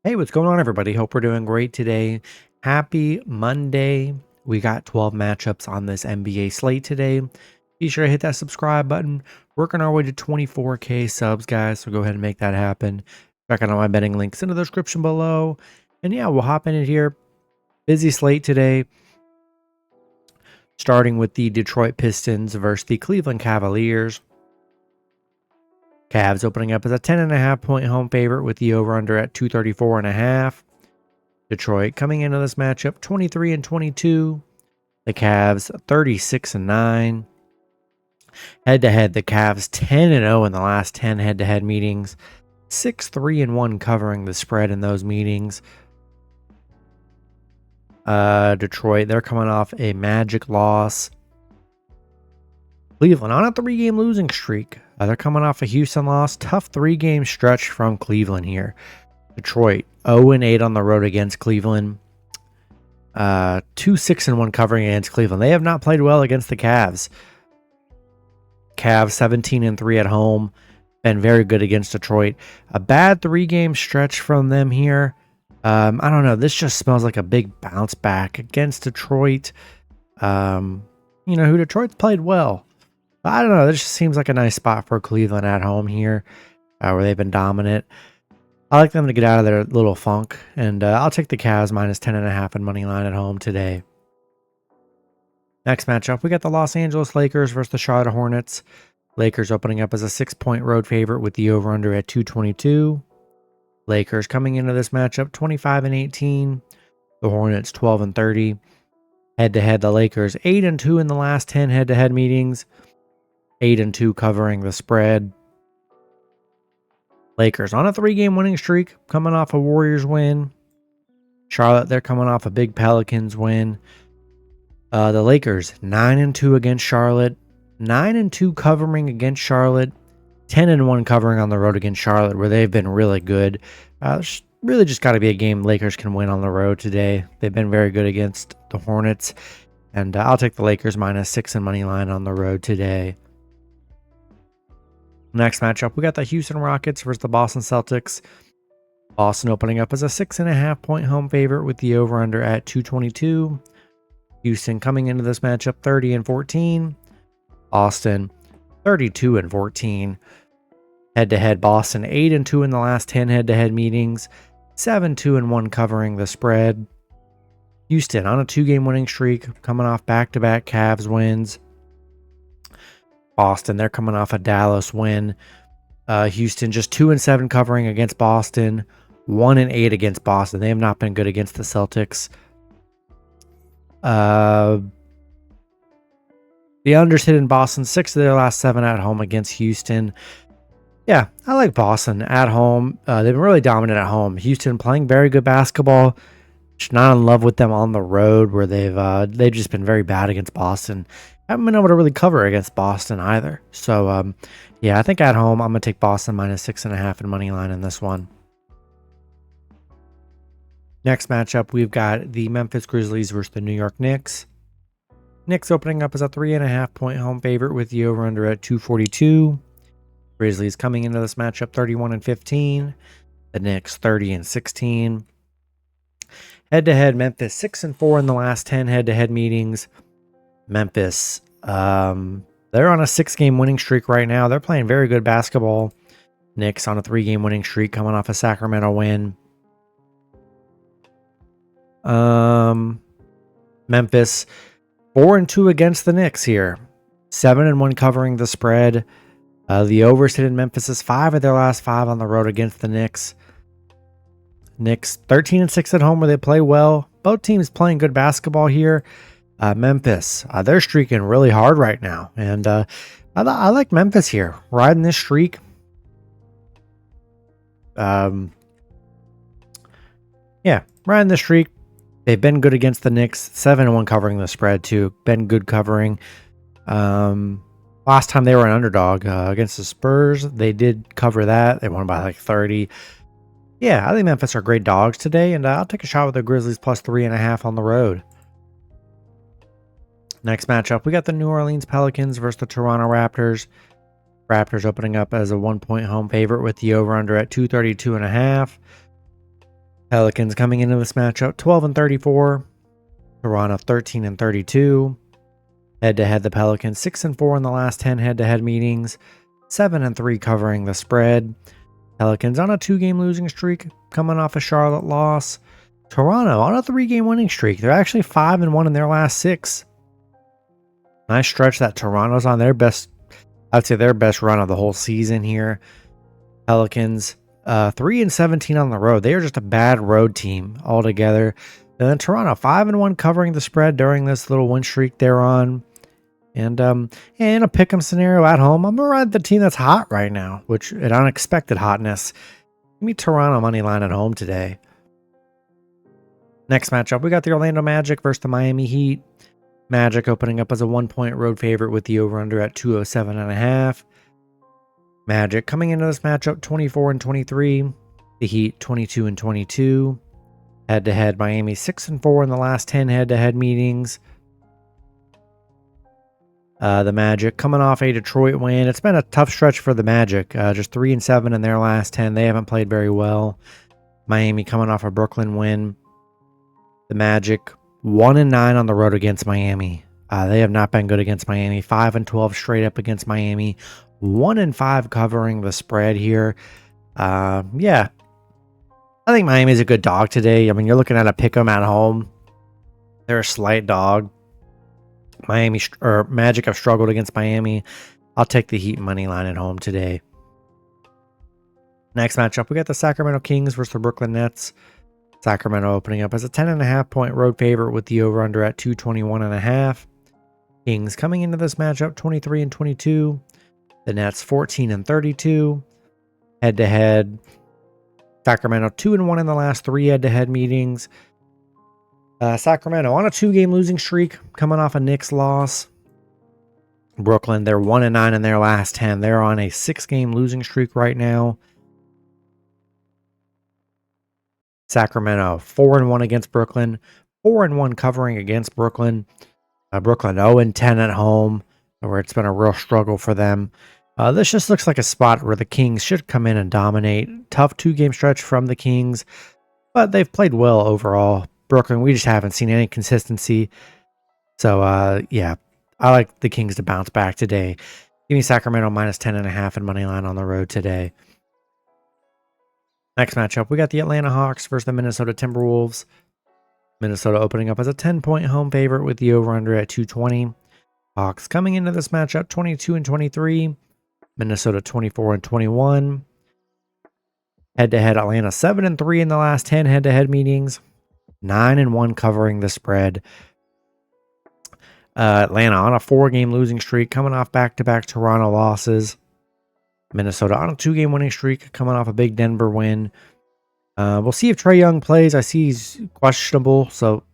Hey, what's going on, everybody? Hope we're doing great today. Happy Monday. We got 12 matchups on this NBA slate today. Be sure to hit that subscribe button. Working our way to 24K subs, guys, so go ahead and make that happen. Check out all my betting links in the description below. And yeah, we'll hop in it here. Busy slate today. Starting with the Detroit Pistons versus the Cleveland Cavaliers. Cavs opening up as a 10.5 point home favorite with the over-under at 234.5. Detroit coming into this matchup 23-22. The Cavs 36-9. Head-to-head, the Cavs 10-0 in the last 10 head-to-head meetings. 6-3-1 covering the spread in those meetings. Detroit, they're coming off a Magic loss. Cleveland on a 3-game losing streak. They're coming off a Houston loss. Tough 3-game stretch from Cleveland here. Detroit 0-8 on the road against Cleveland. 2-6-1 covering against Cleveland. They have not played well against the Cavs. Cavs 17-3 at home. Been very good against Detroit. A bad 3-game stretch from them here. I don't know. This just smells like a big bounce back against Detroit. Who Detroit's played well. I don't know. This just seems like a nice spot for Cleveland at home here, where they've been dominant. I like them to get out of their little funk, and I'll take the Cavs minus 10.5 and money line at home today. Next matchup, we got the Los Angeles Lakers versus the Charlotte Hornets. Lakers opening up as a 6-point road favorite with the over-under at 222. Lakers coming into this matchup 25-18. The Hornets 12-30. Head-to-head, the Lakers 8-2 in the last 10 head-to-head meetings. 8-2 covering the spread. Lakers on a 3-game winning streak, coming off a Warriors win. Charlotte, they're coming off a big Pelicans win. The Lakers 9-2 against Charlotte. 9-2 covering against Charlotte. 10-1 covering on the road against Charlotte, where they've been really good. Really just got to be a game Lakers can win on the road today. They've been very good against the Hornets. And I'll take the Lakers minus 6 and money line on the road today. Next matchup, we got the Houston Rockets versus the Boston Celtics. Boston opening up as a 6.5 point home favorite with the over-under at 222. Houston coming into this matchup 30-14. Boston 32-14. Head-to-head, Boston 8-2 in the last 10 head-to-head meetings. 7-2-1 covering the spread. Houston on a 2-game winning streak, coming off back-to-back Cavs wins. Boston, they're coming off a Dallas win. Houston just 2-7 covering against Boston. 1-8 against Boston. They have not been good against the Celtics. The unders hit in Boston 6 of their last 7 at home against Houston. Yeah, I like Boston at home. They've been really dominant at home. Houston playing very good basketball. Just not in love with them on the road, where they've just been very bad against Boston. Haven't been able to really cover against Boston either. So, yeah, I think at home, I'm going to take Boston minus 6.5 and money line in this one. Next matchup, we've got the Memphis Grizzlies versus the New York Knicks. Knicks opening up as a 3.5 point home favorite with the over-under at 242. Grizzlies coming into this matchup 31-15. The Knicks 30-16. Head-to-head, Memphis 6-4 in the last 10 head-to-head meetings. Memphis, they're on a 6-game winning streak right now. They're playing very good basketball. Knicks on a 3-game winning streak, coming off a Sacramento win. Memphis 4-2 against the Knicks here. 7-1 covering the spread. The overs hit in Memphis is 5 of their last 5 on the road against the Knicks. Knicks 13-6 at home, where they play well. Both teams playing good basketball here. Memphis, they're streaking really hard right now. And I like Memphis here. Riding this streak. Yeah, riding the streak. They've been good against the Knicks. 7-1 covering the spread, too. Been good covering. Last time they were an underdog against the Spurs, they did cover that. They won by like 30. Yeah, I think Memphis are great dogs today, and I'll take a shot with the Grizzlies plus 3.5 on the road. Next matchup, we got the New Orleans Pelicans versus the Toronto Raptors. Raptors opening up as a 1-point home favorite with the over-under at 232.5. Pelicans coming into this matchup 12-34. Toronto 13-32. Head-to-head, the Pelicans 6-4 in the last 10 head-to-head meetings, 7-3 covering the spread. Pelicans on a 2-game losing streak, coming off a Charlotte loss. Toronto on a 3-game winning streak. They're actually 5-1 in their last 6. Nice stretch that Toronto's on their best, I'd say their best run of the whole season here. Pelicans 3-17 on the road. They are just a bad road team altogether. And then Toronto 5-1 covering the spread during this little win streak they're on. And in a pick'em scenario at home, I'm gonna ride the team that's hot right now, which an unexpected hotness. Give me Toronto money line at home today. Next matchup, we got the Orlando Magic versus the Miami Heat. Magic opening up as a 1-point road favorite with the over/under at 207.5. Magic coming into this matchup 24-23. The Heat 22-22. Head-to-head, Miami 6-4 in the last 10 head-to-head meetings. The Magic coming off a Detroit win. It's been a tough stretch for the Magic. Just 3-7 in their last 10. They haven't played very well. Miami coming off a Brooklyn win. The Magic 1-9 on the road against Miami. They have not been good against Miami. 5-12 straight up against Miami. 1-5 covering the spread here. Yeah. I think Miami's a good dog today. I mean, you're looking at a pick'em at home. They're a slight dog. Magic have struggled against Miami. I'll take the Heat money line at home today. Next matchup, we got the Sacramento Kings versus the Brooklyn Nets. Sacramento opening up as a 10.5-point road favorite with the over/under at 221.5. Kings coming into this matchup 23-22. The Nets 14-32. Head-to-head, Sacramento 2-1 in the last 3 head-to-head meetings. Sacramento on a 2-game losing streak, coming off a Knicks loss. Brooklyn, they're 1-9 in their last 10. They're on a 6-game losing streak right now. Sacramento 4-1 against Brooklyn, 4-1 covering against Brooklyn. Brooklyn 0-10 at home, where it's been a real struggle for them. This just looks like a spot where the Kings should come in and dominate. Tough 2-game stretch from the Kings, but they've played well overall. Brooklyn, we just haven't seen any consistency. So, yeah, I like the Kings to bounce back today. Give me Sacramento minus 10.5 and money line on the road today. Next matchup, we got the Atlanta Hawks versus the Minnesota Timberwolves. Minnesota opening up as a 10-point home favorite with the over/under at 220. Hawks coming into this matchup 22-23. Minnesota 24-21. Head-to-head, Atlanta 7-3 in the last 10 head-to-head meetings. 9-1 covering the spread. Atlanta on a 4-game losing streak, coming off back-to-back Toronto losses. Minnesota on a 2-game winning streak, coming off a big Denver win. We'll see if Trae Young plays. I see he's questionable, so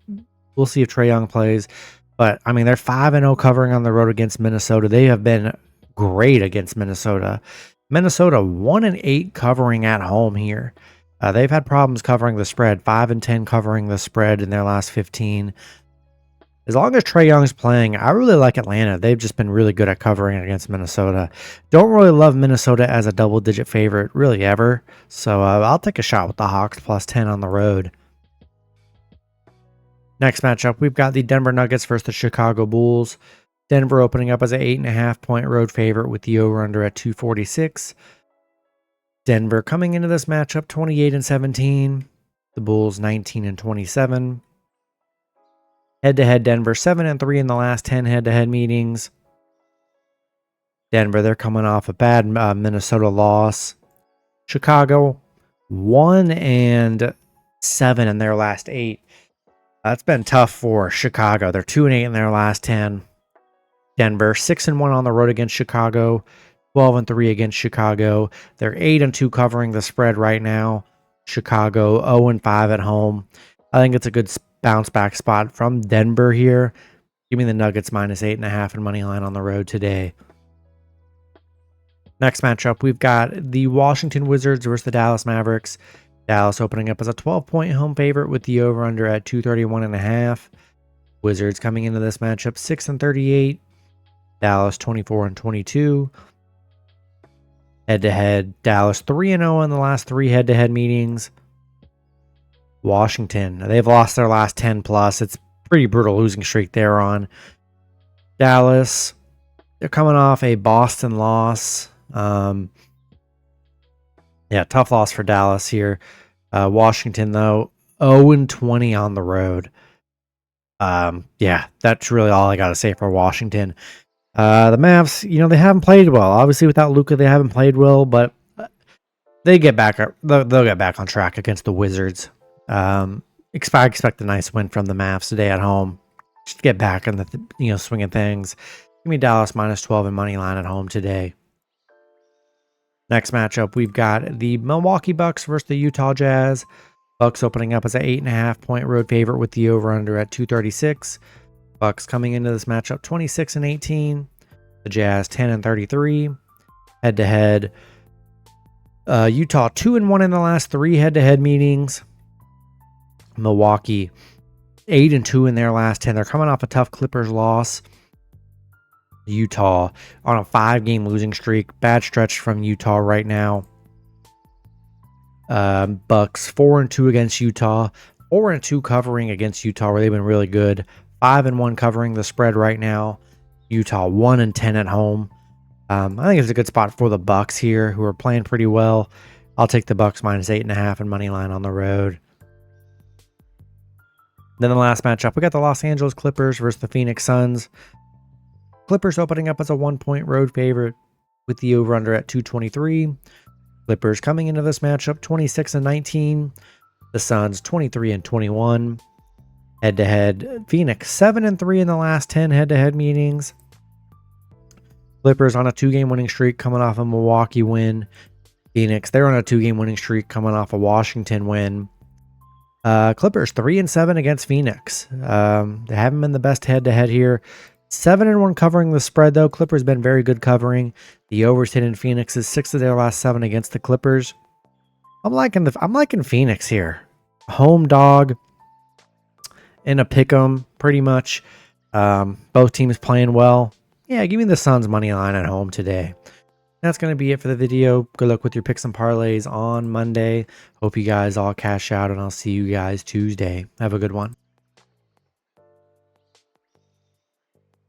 we'll see if Trae Young plays. But, I mean, they're 5-0 covering on the road against Minnesota. They have been great against Minnesota. Minnesota 1-8 covering at home here. They've had problems covering the spread. 5-10 covering the spread in their last 15. As long as Trae Young's playing, I really like Atlanta. They've just been really good at covering against Minnesota. Don't really love Minnesota as a double-digit favorite, really ever. So I'll take a shot with the Hawks plus 10 on the road. Next matchup, we've got the Denver Nuggets versus the Chicago Bulls. Denver opening up as an 8.5-point road favorite with the over/under at 246. Denver coming into this matchup 28-17. The Bulls 19-27. Head-to-head, Denver 7-3 in the last 10 head-to-head meetings. Denver, they're coming off a bad Minnesota loss. Chicago 1-7 in their last 8. That's been tough for Chicago. They're 2-8 in their last 10. Denver 6-1 on the road against Chicago. 12-3 against Chicago. They're 8-2 covering the spread right now. Chicago 0-5 at home. I think it's a good bounce back spot from Denver here. Give me the Nuggets minus 8.5 and money line on the road today. Next matchup, we've got the Washington Wizards versus the Dallas Mavericks. Dallas opening up as a 12-point home favorite with the over/under at 231.5. Wizards coming into this matchup 6-38. Dallas 24-22. Head-to-head, Dallas 3-0 in the last 3 head-to-head meetings. Washington. They've lost their last 10 plus. It's pretty brutal losing streak they're on. Dallas, they're coming off a Boston loss. Yeah, tough loss for Dallas here. Washington, though, 0-20 on the road. Yeah, that's really all I got to say for Washington. The Mavs, they haven't played well. Obviously, without Luka, they haven't played well, but they get back. They'll get back on track against the Wizards. Expect a nice win from the Mavs today at home. Just get back in the swing of things. Give me Dallas -12 and money line at home today. Next matchup, we've got the Milwaukee Bucks versus the Utah Jazz. Bucks opening up as an 8.5-point road favorite with the over/under at 236. Bucks coming into this matchup 26-18. The Jazz 10-33. Head-to-head. Utah 2-1 in the last 3 head-to-head meetings. Milwaukee 8-2 in their last 10. They're coming off a tough Clippers loss. Utah on a 5-game losing streak. Bad stretch from Utah right now. Bucks 4-2 against Utah. 4-2 covering against Utah, where they've been really good. 5-1 covering the spread right now. Utah 1-10 at home. I think it's a good spot for the Bucks here, who are playing pretty well. I'll take the Bucks -8.5 and money line on the road. Then the last matchup, we got the Los Angeles Clippers versus the Phoenix Suns. Clippers opening up as a 1-point road favorite with the over/under at 223. Clippers coming into this matchup 26-19. The Suns 23-21. Head-to-head, Phoenix 7-3 in the last 10 head-to-head meetings. Clippers on a 2-game winning streak coming off a Milwaukee win. Phoenix, they're on a 2-game winning streak coming off a Washington win. Clippers 3-7 against Phoenix. They haven't been the best head-to-head here. 7-1 covering the spread, though. Clippers been very good covering. The overs hit in Phoenix is 6 of their last 7 against the Clippers. I'm liking Phoenix here. Home dog in a pick'em, pretty much. Both teams playing well. Yeah, give me the Suns money line at home today. That's going to be it for the video. Good luck with your picks and parlays on Monday. Hope you guys all cash out, and I'll see you guys Tuesday. Have a good one.